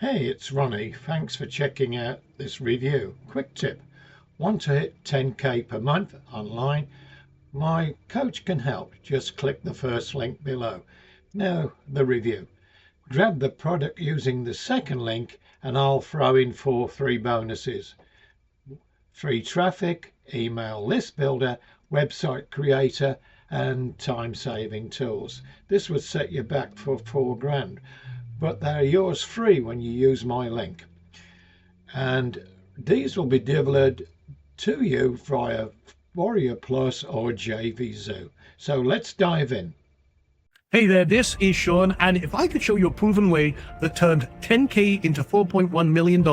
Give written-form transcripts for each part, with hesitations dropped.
Hey, it's Ronnie. Thanks for checking out this review. Quick tip. Want to hit 10k per month online? My coach can help. Just click the first link below. Now, the review. Grab the product using the second link and I'll throw in 4 free bonuses. Free traffic, email list builder, website creator, and time-saving tools. This would set you back for 4 grand. But they're yours free when you use my link. And these will be delivered to you via Warrior Plus or JVZoo. So let's dive in. Hey there, this is Sean, and if I could show you a proven way that turned 10K into $4.1 million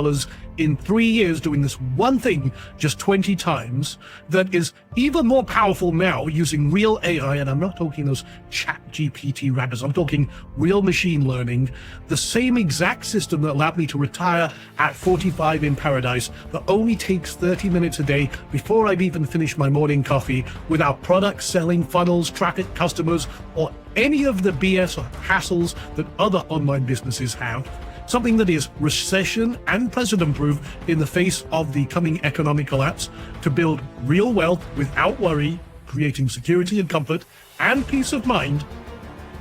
in 3 years doing this one thing just 20 times, that is even more powerful now using real AI, and I'm not talking those chat GPT rabbits, I'm talking real machine learning, the same exact system that allowed me to retire at 45 in paradise, that only takes 30 minutes a day before I've even finished my morning coffee, without products, selling, funnels, traffic, customers, or any of the BS or hassles that other online businesses have. Something that is recession and president proof in the face of the coming economic collapse, to build real wealth without worry, creating security and comfort and peace of mind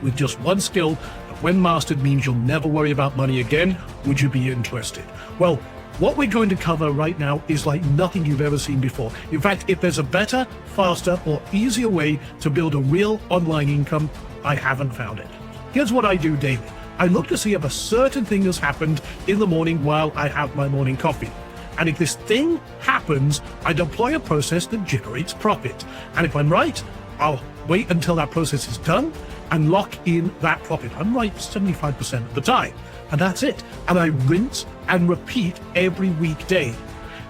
with just one skill that when mastered means you'll never worry about money again. Would you be interested? Well, what we're going to cover right now is like nothing you've ever seen before. In fact, if there's a better, faster, or easier way to build a real online income, I haven't found it. Here's what I do daily. I look to see if a certain thing has happened in the morning while I have my morning coffee. And if this thing happens, I deploy a process that generates profit. And if I'm right, I'll wait until that process is done and lock in that profit. I'm right 75% of the time. And that's it. And I rinse and repeat every weekday.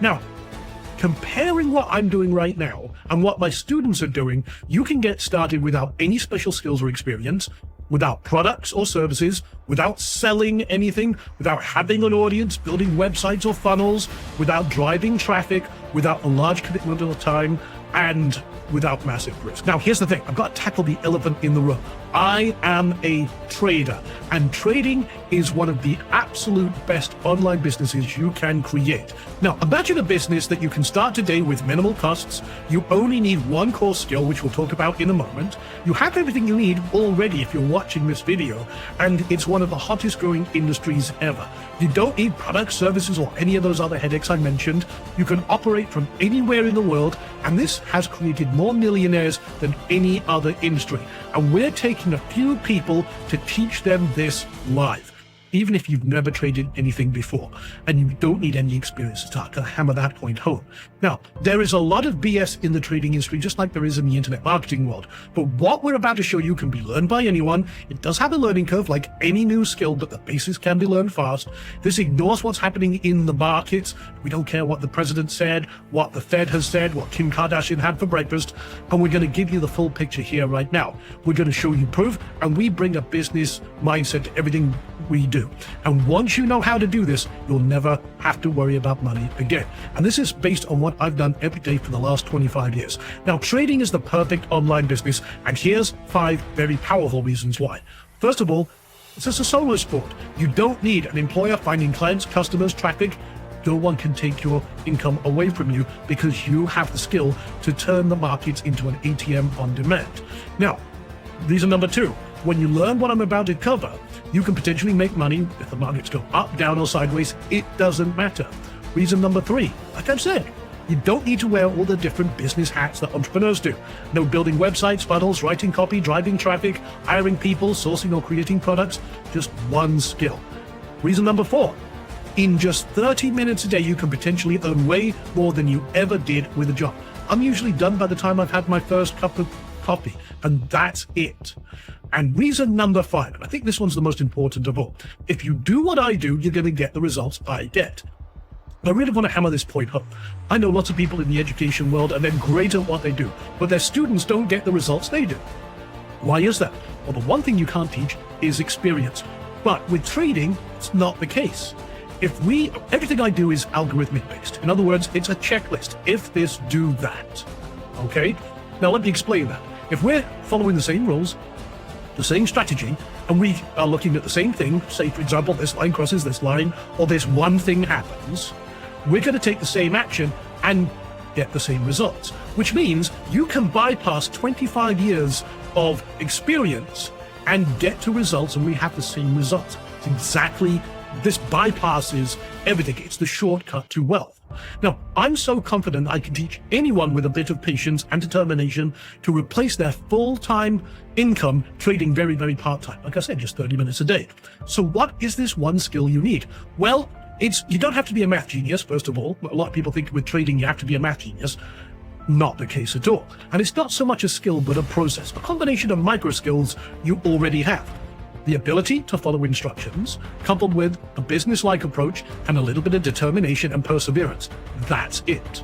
Now, comparing what I'm doing right now and what my students are doing, you can get started without any special skills or experience, without products or services, without selling anything, without having an audience, building websites or funnels, without driving traffic, without a large commitment of time, and without massive risk. Now, here's the thing. I've got to tackle the elephant in the room. I am a trader, and trading is one of the absolute best online businesses you can create. Now, imagine a business that you can start today with minimal costs. You only need one core skill, which we'll talk about in a moment. You have everything you need already if you're watching this video, and it's one of the hottest growing industries ever. You don't need products, services, or any of those other headaches I mentioned. You can operate from anywhere in the world, and this has created more millionaires than any other industry. And we're taking a few people to teach them this live, even if you've never traded anything before, and you don't need any experience to start to hammer that point home. Now, there is a lot of BS in the trading industry, just like there is in the internet marketing world. But what we're about to show you can be learned by anyone. It does have a learning curve like any new skill, but the basics can be learned fast. This ignores what's happening in the markets. We don't care what the president said, what the Fed has said, what Kim Kardashian had for breakfast. And we're going to give you the full picture here right now. We're going to show you proof, and we bring a business mindset to everything we do. And once you know how to do this, you'll never have to worry about money again. And this is based on what I've done every day for the last 25 years. Now, trading is the perfect online business, and here's 5 very powerful reasons why. First of all, it's just a solo sport. You don't need an employer finding clients, customers, traffic. No one can take your income away from you because you have the skill to turn the markets into an ATM on demand. Now, reason number 2, when you learn what I'm about to cover, you can potentially make money if the markets go up, down, or sideways. It doesn't matter. Reason number 3, like I've said, you don't need to wear all the different business hats that entrepreneurs do. No building websites, funnels, writing copy, driving traffic, hiring people, sourcing or creating products, just one skill. Reason number 4, in just 30 minutes a day, you can potentially earn way more than you ever did with a job. I'm usually done by the time I've had my first cup of coffee, and that's it. And reason number 5, and I think this one's the most important of all. If you do what I do, you're going to get the results I get. I really want to hammer this point home. I know lots of people in the education world, and they're great at what they do, but their students don't get the results they do. Why is that? Well, the one thing you can't teach is experience. But with trading, it's not the case. Everything I do is algorithmic based. In other words, it's a checklist. If this, do that. Okay? Now let me explain that. If we're following the same rules, the same strategy, and we are looking at the same thing, say, for example, this line crosses this line, or this one thing happens, we're going to take the same action and get the same results, which means you can bypass 25 years of experience and get to results, and we have the same results. It's exactly, this bypasses everything. It's the shortcut to wealth. Now, I'm so confident I can teach anyone with a bit of patience and determination to replace their full-time income trading very, very part-time. Like I said, just 30 minutes a day. So what is this one skill you need? Well, you don't have to be a math genius, first of all. A lot of people think with trading you have to be a math genius. Not the case at all. And it's not so much a skill, but a process, a combination of micro skills you already have. The ability to follow instructions, coupled with a business-like approach and a little bit of determination and perseverance. That's it.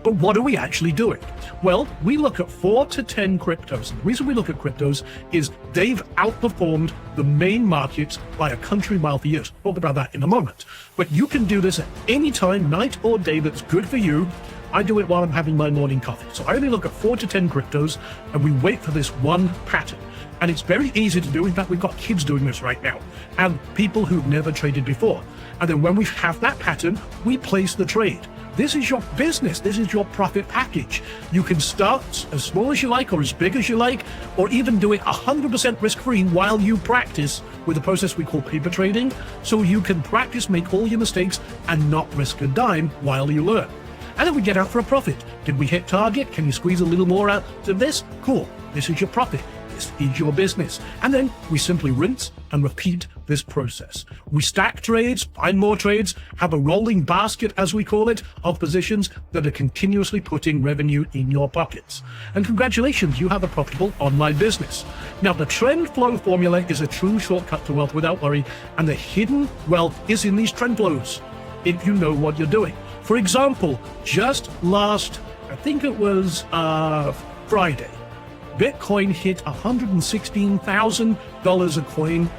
But what are we actually doing? Well, we look at 4 to 10 cryptos. And the reason we look at cryptos is they've outperformed the main markets by a country mile for years. We'll talk about that in a moment. But you can do this at any time, night or day, that's good for you. I do it while I'm having my morning coffee. So I only look at 4 to 10 cryptos, and we wait for this one pattern. And it's very easy to do. In fact, we've got kids doing this right now, and people who've never traded before. And then when we have that pattern, we place the trade. This is your business. This is your profit package. You can start as small as you like or as big as you like, or even do it 100% risk-free while you practice with a process we call paper trading. So you can practice, make all your mistakes, and not risk a dime while you learn. And then we get out for a profit. Did we hit target? Can you squeeze a little more out of this? Cool. This is your profit. This is your business. And then we simply rinse and repeat this process. We stack trades, find more trades, have a rolling basket, as we call it, of positions that are continuously putting revenue in your pockets. And congratulations, you have a profitable online business. Now, the trend flow formula is a true shortcut to wealth without worry, and the hidden wealth is in these trend flows, if you know what you're doing. For example, just last, I think it was Friday, Bitcoin hit $116,000 a coin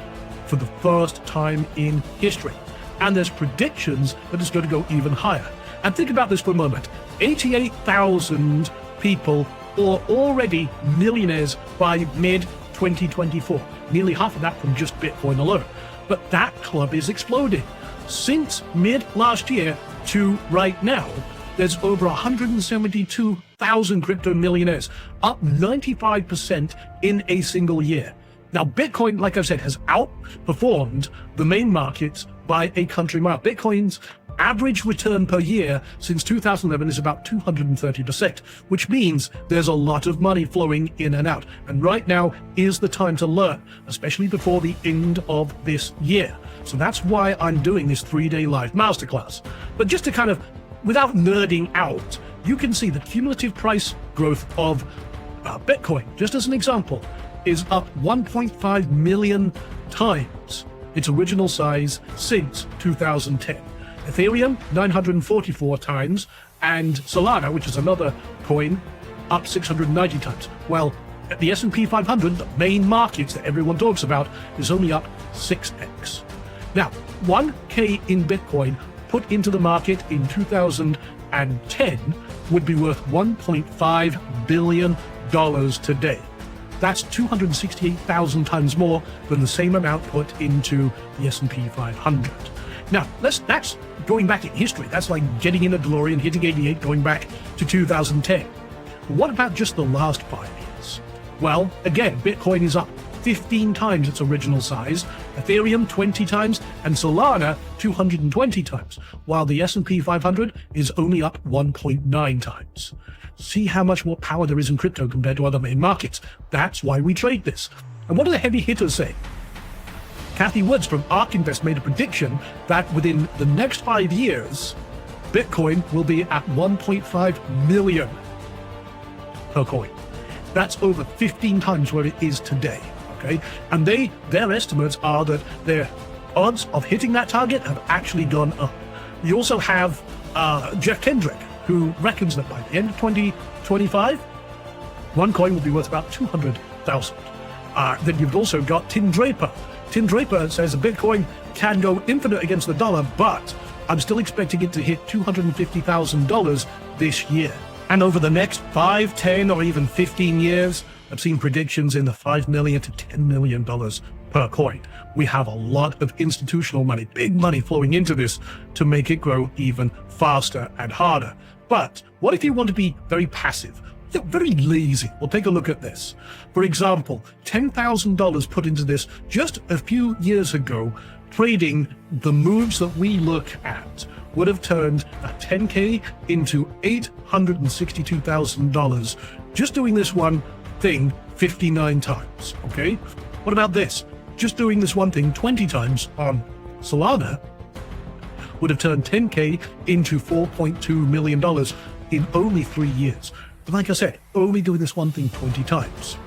for the first time in history. And there's predictions that it's going to go even higher. And think about this for a moment. 88,000 people are already millionaires by mid-2024. Nearly half of that from just Bitcoin alone. But that club is exploding. Since mid-last year to right now, there's over 172,000 crypto millionaires, up 95% in a single year. Now, Bitcoin, like I've said, has outperformed the main markets by a country mile. Bitcoin's average return per year since 2011 is about 230%, which means there's a lot of money flowing in and out. And right now is the time to learn, especially before the end of this year. So that's why I'm doing this 3-day live masterclass. But just to kind of, without nerding out, you can see the cumulative price growth of Bitcoin, just as an example, is up 1.5 million times its original size since 2010. Ethereum, 944 times, and Solana, which is another coin, up 690 times. Well, the S&P 500, the main markets that everyone talks about, is only up 6x. Now, 1K in Bitcoin put into the market in 2010 would be worth $1.5 billion today. That's 268,000 times more than the same amount put into the S&P 500. Now, that's going back in history. That's like getting in a DeLorean, hitting 88, going back to 2010. What about just the last 5 years? Well, again, Bitcoin is up 15 times its original size, Ethereum 20 times, and Solana 220 times, while the S&P 500 is only up 1.9 times. See how much more power there is in crypto compared to other main markets. That's why we trade this. And what do the heavy hitters say? Kathy Woods from ARK Invest made a prediction that within the next 5 years, Bitcoin will be at 1.5 million per coin. That's over 15 times where it is today. Okay, and their estimates are that their odds of hitting that target have actually gone up. You also have Jeff Kendrick, who reckons that by the end of 2025, one coin will be worth about 200,000. Then you've also got Tim Draper. Tim Draper says a Bitcoin can go infinite against the dollar, but I'm still expecting it to hit $250,000 this year. And over the next 5, 10, or even 15 years, I've seen predictions in the $5 million to $10 million per coin. We have a lot of institutional money, big money flowing into this to make it grow even faster and harder. But what if you want to be very passive? You're very lazy. Well, take a look at this. For example, $10,000 put into this just a few years ago, trading the moves that we look at would have turned a 10K into $862,000 just doing this one thing 59 times, okay? What about this? Just doing this one thing 20 times on Solana would have turned 10K into $4.2 million in only 3 years. But like I said, only doing this one thing 20 times.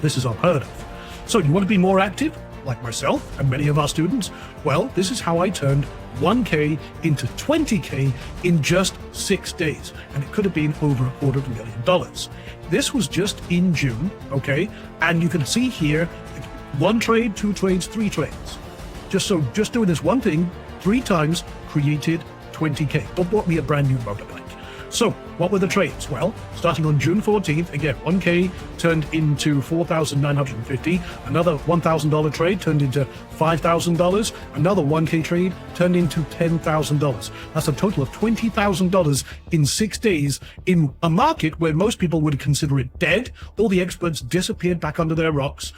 This is unheard of. So you want to be more active, like myself and many of our students? Well, this is how I turned 1K into 20K in just 6 days. And it could have been over $250,000. This was just in June, okay? And you can see here, 1 trade, 2 trades, 3 trades. Just doing this one thing 3 times created 20K. But bought me a brand new motorbike. So what were the trades? Well, starting on June 14th, again, 1K turned into $4,950. Another $1,000 trade turned into $5,000. Another 1K trade turned into $10,000. That's a total of $20,000 in 6 days in a market where most people would consider it dead. All the experts disappeared back under their rocks.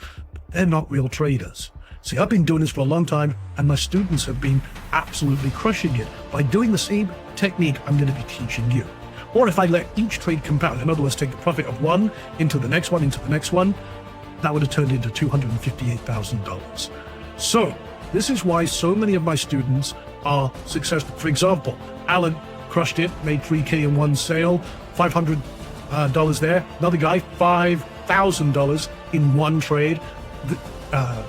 They're not real traders. See, I've been doing this for a long time, and my students have been absolutely crushing it by doing the same technique I'm going to be teaching you. Or if I let each trade compound, in other words, take the profit of one into the next one, into the next one, that would have turned into $258,000. So this is why so many of my students are successful. For example, Alan crushed it, made 3K in one sale, $500 there. Another guy, $5,000 in one trade.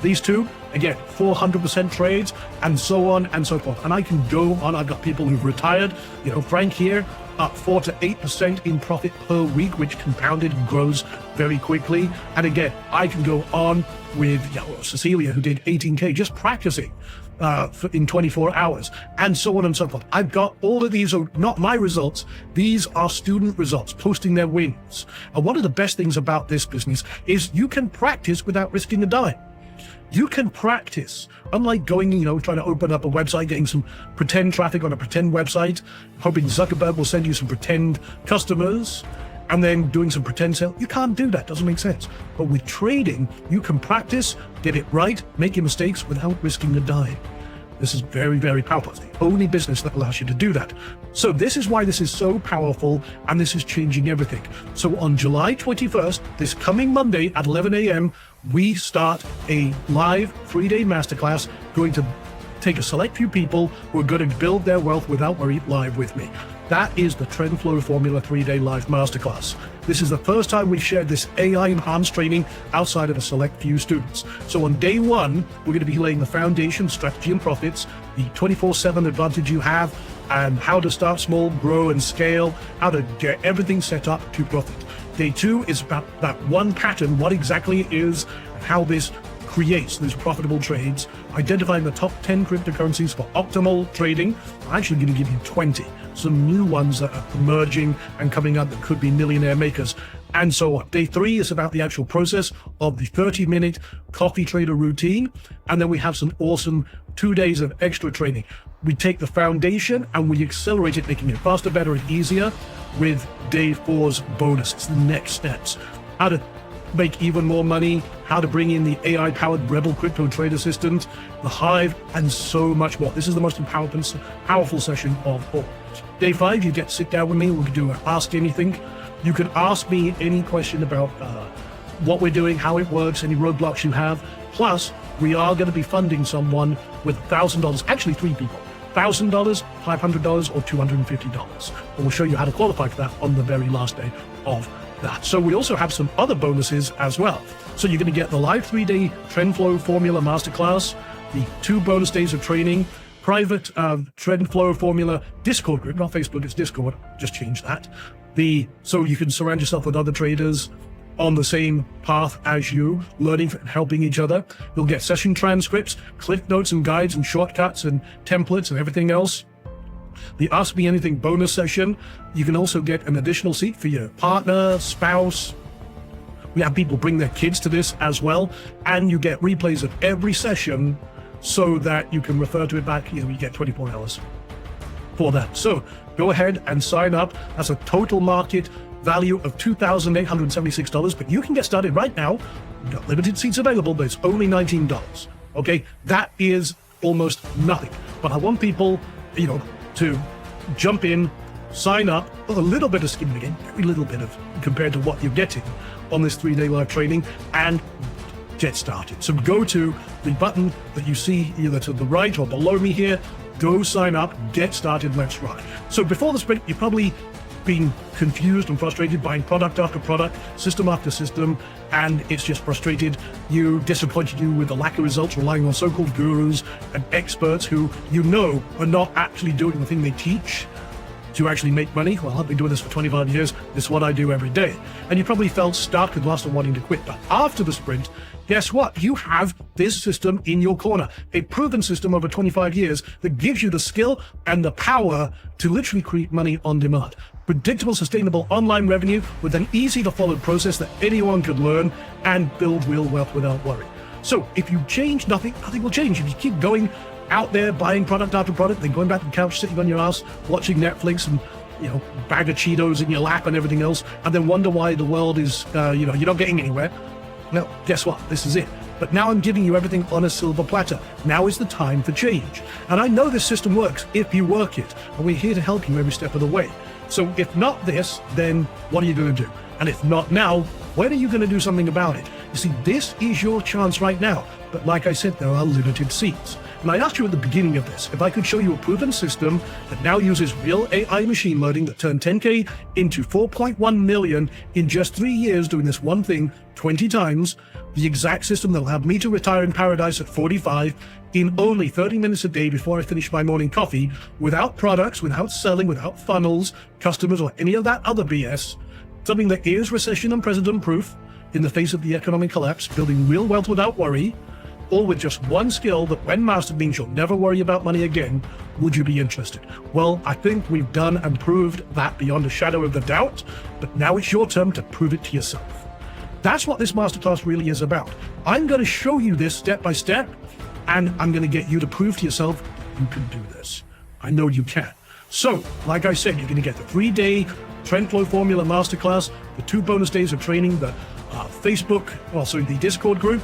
These two, again, 400% trades, and so on and so forth. And I can go on. I've got people who've retired. You know, Frank here, up 4 to 8% in profit per week, which compounded and grows very quickly. And again, I can go on with Cecilia, who did 18K just practicing in 24 hours, and so on and so forth. I've got all of these are not my results. These are student results, posting their wins. And one of the best things about this business is you can practice without risking a dime. You can practice, unlike going, trying to open up a website, getting some pretend traffic on a pretend website, hoping Zuckerberg will send you some pretend customers, and then doing some pretend sale. You can't do that. Doesn't make sense. But with trading, you can practice, get it right, make your mistakes without risking a dime. This is very, very powerful. It's the only business that allows you to do that. So this is why this is so powerful, and this is changing everything. So on July 21st, this coming Monday at 11 a.m., we start a live 3-day masterclass going to take a select few people who are going to build their wealth without worry live with me. That is the Trend Flow Formula 3-day live masterclass. This is the first time we've shared this AI-enhanced training outside of a select few students. So on day 1, we're going to be laying the foundation, strategy and profits, the 24/7 advantage you have, and how to start small, grow and scale, how to get everything set up to profit. Day 2 is about that one pattern, what exactly it is, and how this creates these profitable trades, identifying the top 10 cryptocurrencies for optimal trading. I'm actually going to give you 20, some new ones that are emerging and coming up that could be millionaire makers, and so on. Day 3 is about the actual process of the 30-minute coffee trader routine, and then we have some awesome 2 days of extra training. We take the foundation and we accelerate it, making it faster, better, and easier with day 4's bonuses, the next steps. How to make even more money, how to bring in the AI-powered Rebel crypto trade assistant, the Hive, and so much more. This is the most powerful session of all. Day 5, you get to sit down with me. We can do an Ask Anything. You can ask me any question about what we're doing, how it works, any roadblocks you have. Plus, we are going to be funding someone with $1,000, actually 3 people. $1,000, $500, or $250. And we'll show you how to qualify for that on the very last day of that. So we also have some other bonuses as well. So you're going to get the live 3-day Trend Flow Formula Masterclass, the 2 bonus days of training, private Trend Flow Formula Discord group, not Facebook, it's Discord, just change that. So you can surround yourself with other traders on the same path as you, learning and helping each other. You'll get session transcripts, cliff notes and guides and shortcuts and templates and everything else. The Ask Me Anything bonus session, you can also get an additional seat for your partner, spouse, We have people bring their kids to this as well, and you get replays of every session so that you can refer to it back. You get 24 hours for that. So go ahead and sign up. That's a total market value of $2,876, but you can get started right now. We've got limited seats available, but it's only $19. Okay, that is almost nothing. But I want people, to jump in, sign up, a little bit of skin in the game, very little bit of compared to what you're getting on this 3-day live training, and get started. So go to the button that you see either to the right or below me here. Go sign up, get started, let's ride. So before the sprint, you've probably been confused and frustrated buying product after product, system after system, and it's just frustrated you, disappointed you with the lack of results, relying on so-called gurus and experts who are not actually doing the thing they teach to actually make money. Well, I've been doing this for 25 years. This is what I do every day. And you probably felt stuck and lost and wanting to quit. But after the sprint, guess what? You have this system in your corner, a proven system over 25 years that gives you the skill and the power to literally create money on demand. Predictable, sustainable online revenue with an easy to follow process that anyone could learn and build real wealth without worry. So if you change nothing will change. If you keep going out there buying product after product, then going back to the couch, sitting on your ass, watching Netflix and bag of Cheetos in your lap and everything else, and then wonder why the world is you're not getting anywhere. Well, guess what? This is it. But now I'm giving you everything on a silver platter. Now is the time for change. And I know this system works if you work it, and we're here to help you every step of the way. So if not this, then what are you going to do? And if not now, when are you going to do something about it? You see, this is your chance right now. But like I said, there are limited seats. And I asked you at the beginning of this if I could show you a proven system that now uses real AI machine learning that turned 10K into 4.1 million in just 3 years doing this one thing 20 times, the exact system that'll have me to retire in paradise at 45 in only 30 minutes a day before I finish my morning coffee, without products, without selling, without funnels, customers, or any of that other BS. Something that is recession and precedent proof in the face of the economic collapse, building real wealth without worry, all with just one skill that when mastered means you'll never worry about money again. Would you be interested? Well, I think we've done and proved that beyond a shadow of a doubt, but now it's your turn to prove it to yourself. That's what this masterclass really is about. I'm going to show you this step by step, and I'm going to get you to prove to yourself you can do this. I know you can. So, like I said, you're going to get the 3-day Trend Flow Formula Masterclass, the 2 bonus days of training, the the Discord group,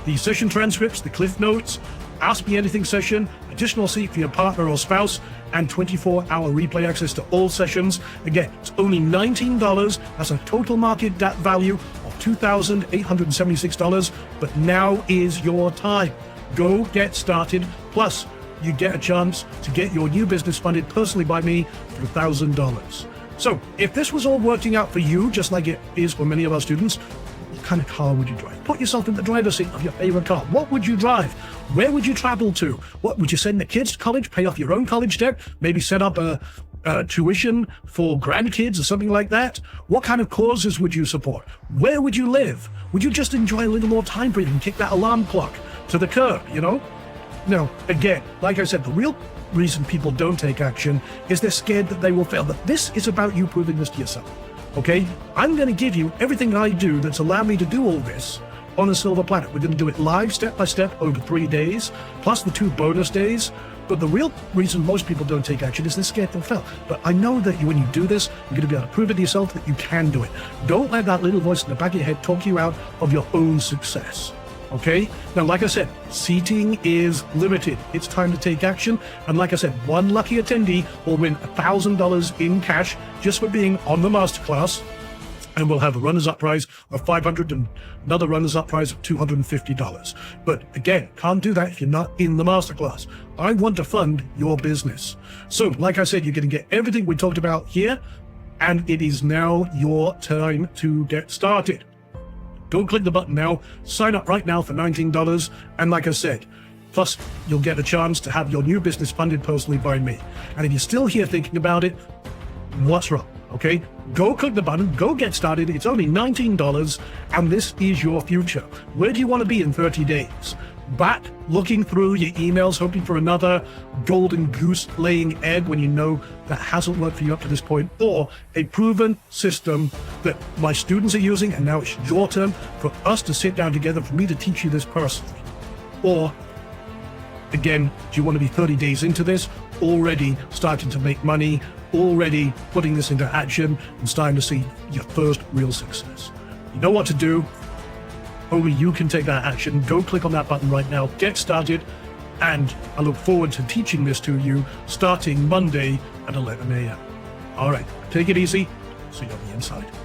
the session transcripts, the cliff notes, Ask Me Anything session, additional seat for your partner or spouse, and 24-hour replay access to all sessions. Again, it's only $19. That's a total market value of $2,876, but now is your time. Go get started. Plus, you get a chance to get your new business funded personally by me for $1,000. So, if this was all working out for you, just like it is for many of our students, what kind of car would you drive? Put yourself in the driver's seat of your favorite car. What would you drive? Where would you travel to? What would you send the kids to college? Pay off your own college debt? Maybe set up a tuition for grandkids or something like that? What kind of causes would you support? Where would you live? Would you just enjoy a little more time breathing and kick that alarm clock to the curb, No, again, like I said, the real reason people don't take action is they're scared that they will fail. But this is about you proving this to yourself. Okay? I'm going to give you everything I do that's allowed me to do all this on a silver platter. We're going to do it live, step by step, over 3 days, plus the 2 bonus days. But the real reason most people don't take action is they're scared they'll fail. But I know that when you do this, you're going to be able to prove it to yourself that you can do it. Don't let that little voice in the back of your head talk you out of your own success. Okay? Now, like I said, seating is limited. It's time to take action. And like I said, one lucky attendee will win $1,000 in cash just for being on the masterclass. And we'll have a runners-up prize of $500 and another runners-up prize of $250. But again, can't do that if you're not in the masterclass. I want to fund your business. So, like I said, you're going to get everything we talked about here, and it is now your time to get started. Go click the button now, sign up right now for $19, and like I said, plus you'll get a chance to have your new business funded personally by me. And if you're still here thinking about it, what's wrong? Okay, go click the button, go get started. It's only $19, and this is your future. Where do you want to be in 30 days? back looking through your emails, hoping for another golden goose laying egg when you know that hasn't worked for you up to this point, or a proven system that my students are using, and now it's your turn for us to sit down together, for me to teach you this personally. Or, again, do you want to be 30 days into this, already starting to make money, already putting this into action, and starting to see your first real success? You know what to do. Only you can take that action. Go click on that button right now. Get started. And I look forward to teaching this to you starting Monday at 11 a.m. All right, take it easy. See you on the inside.